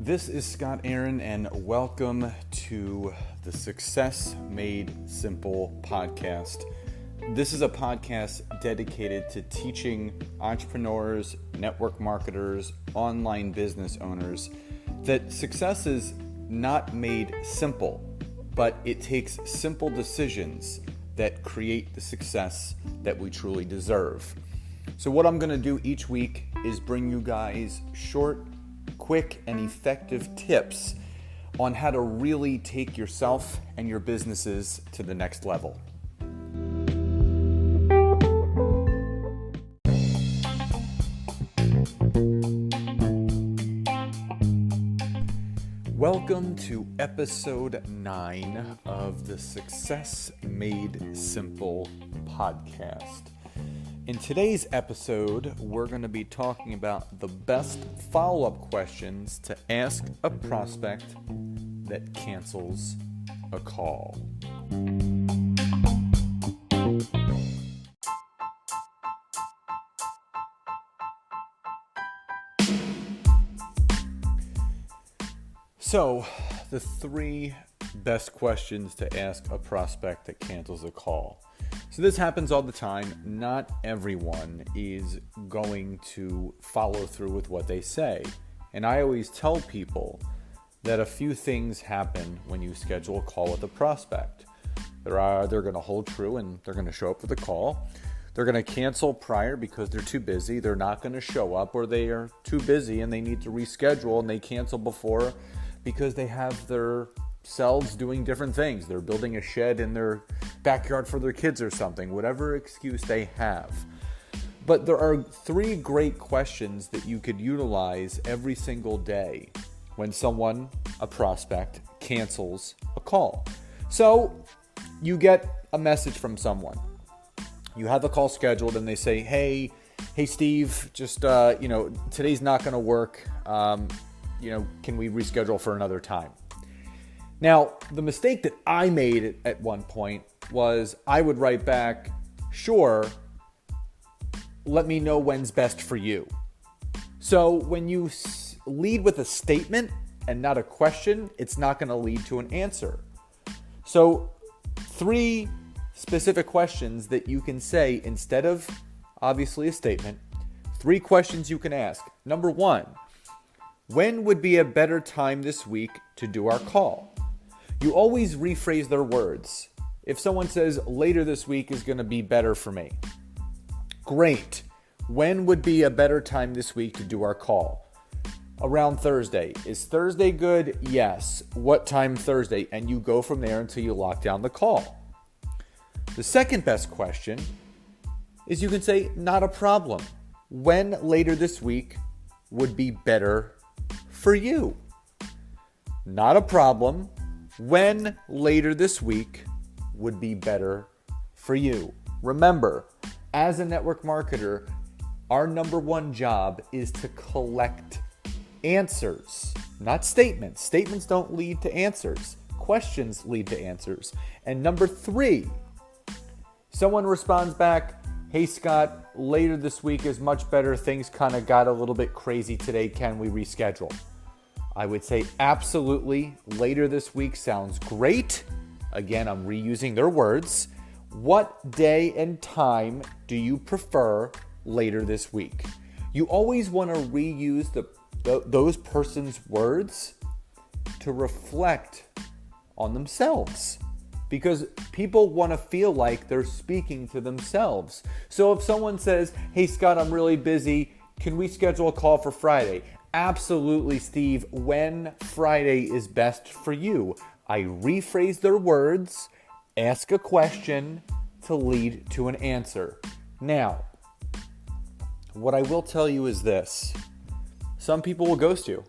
This is Scott Aaron, and welcome to the Success Made Simple podcast. This is a podcast dedicated to teaching entrepreneurs, network marketers, online business owners that success is not made simple, but it takes simple decisions that create the success that we truly deserve. So what I'm going to do each week is bring you guys short, quick, and effective tips on how to really take yourself and your businesses to the next level. Welcome to episode 9 of the Success Made Simple podcast. In today's episode, we're going to be talking about the best follow-up questions to ask a prospect that cancels a call. So, the 3 best questions to ask a prospect that cancels a call. So this happens all the time. Not everyone is going to follow through with what they say. And I always tell people that a few things happen when you schedule a call with a prospect. They're going to hold true and they're going to show up for the call. They're going to cancel prior because they're too busy. They're not going to show up, or they are too busy and they need to reschedule and they cancel before because they have their selves doing different things. They're building a shed in their backyard for their kids or something, whatever excuse they have. But there are 3 great questions that you could utilize every single day when a prospect, cancels a call. So you get a message from someone. You have a call scheduled and they say, hey Steve, just, today's not going to work. Can we reschedule for another time? Now, the mistake that I made at one point was I would write back, sure, let me know when's best for you. So when you lead with a statement and not a question, it's not going to lead to an answer. So 3 specific questions that you can say instead of obviously a statement. 3 questions you can ask. Number 1, when would be a better time this week to do our call? You always rephrase their words. If someone says later this week is going to be better for me, great. When would be a better time this week to do our call? Around Thursday. Is Thursday good? Yes. What time Thursday? And you go from there until you lock down the call. The second best question is you can say, not a problem. When later this week would be better for you? Not a problem. When later this week would be better for you? Remember, as a network marketer, our number 1 job is to collect answers, not statements. Statements don't lead to answers. Questions lead to answers. And number 3, someone responds back, hey Scott, later this week is much better. Things kind of got a little bit crazy today. Can we reschedule? I would say absolutely. Later this week sounds great. Again, I'm reusing their words. What day and time do you prefer later this week? You always want to reuse those person's words to reflect on themselves, because people want to feel like they're speaking to themselves. So if someone says, hey Scott, I'm really busy, can we schedule a call for Friday? Absolutely, Steve. When Friday is best for you? I rephrase their words, ask a question to lead to an answer. Now, what I will tell you is this. Some people will ghost you.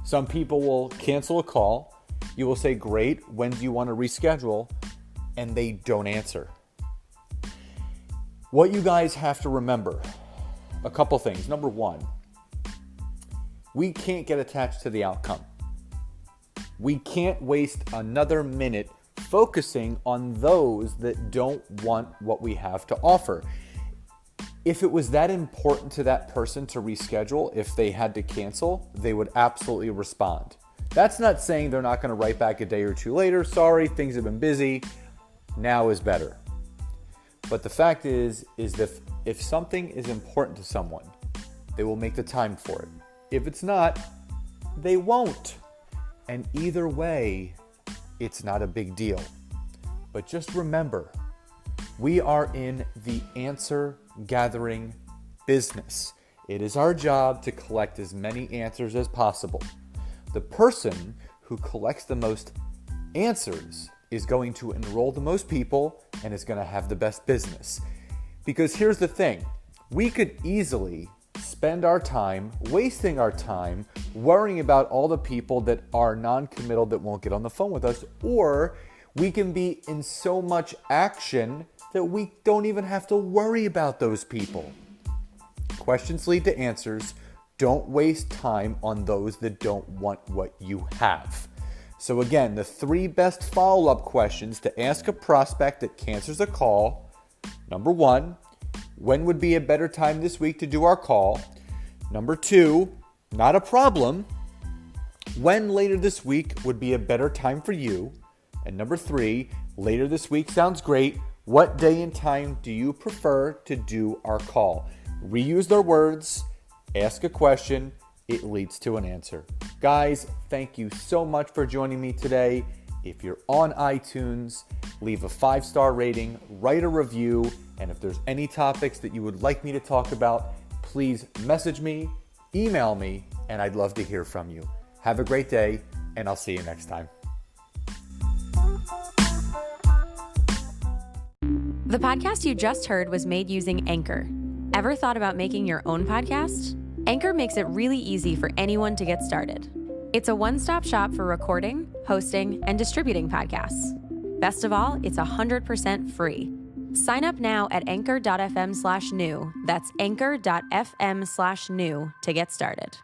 Some people will cancel a call. You will say, great, when do you want to reschedule? And they don't answer. What you guys have to remember, a couple things. Number 1, we can't get attached to the outcome. We can't waste another minute focusing on those that don't want what we have to offer. If it was that important to that person to reschedule, if they had to cancel, they would absolutely respond. That's not saying they're not going to write back a day or two later. Sorry, things have been busy. Now is better. But the fact is that if something is important to someone, they will make the time for it. If it's not, they won't. And either way, it's not a big deal. But just remember, we are in the answer gathering business. It is our job to collect as many answers as possible. The person who collects the most answers is going to enroll the most people and is going to have the best business. Because here's the thing, we could easily spend our time, wasting our time, worrying about all the people that are non-committal that won't get on the phone with us, or we can be in so much action that we don't even have to worry about those people. Questions lead to answers. Don't waste time on those that don't want what you have. So again, the 3 best follow-up questions to ask a prospect that cancels a call. Number 1, when would be a better time this week to do our call? Number 2, not a problem. When later this week would be a better time for you? And number 3, later this week sounds great. What day and time do you prefer to do our call? Reuse their words, ask a question, it leads to an answer. Guys, thank you so much for joining me today. If you're on iTunes, leave a 5-star rating, write a review, and if there's any topics that you would like me to talk about, please message me, email me, and I'd love to hear from you. Have a great day, and I'll see you next time. The podcast you just heard was made using Anchor. Ever thought about making your own podcast? Anchor makes it really easy for anyone to get started. It's a one-stop shop for recording, hosting, and distributing podcasts. Best of all, it's 100% free. Sign up now at anchor.fm/new. That's anchor.fm/new to get started.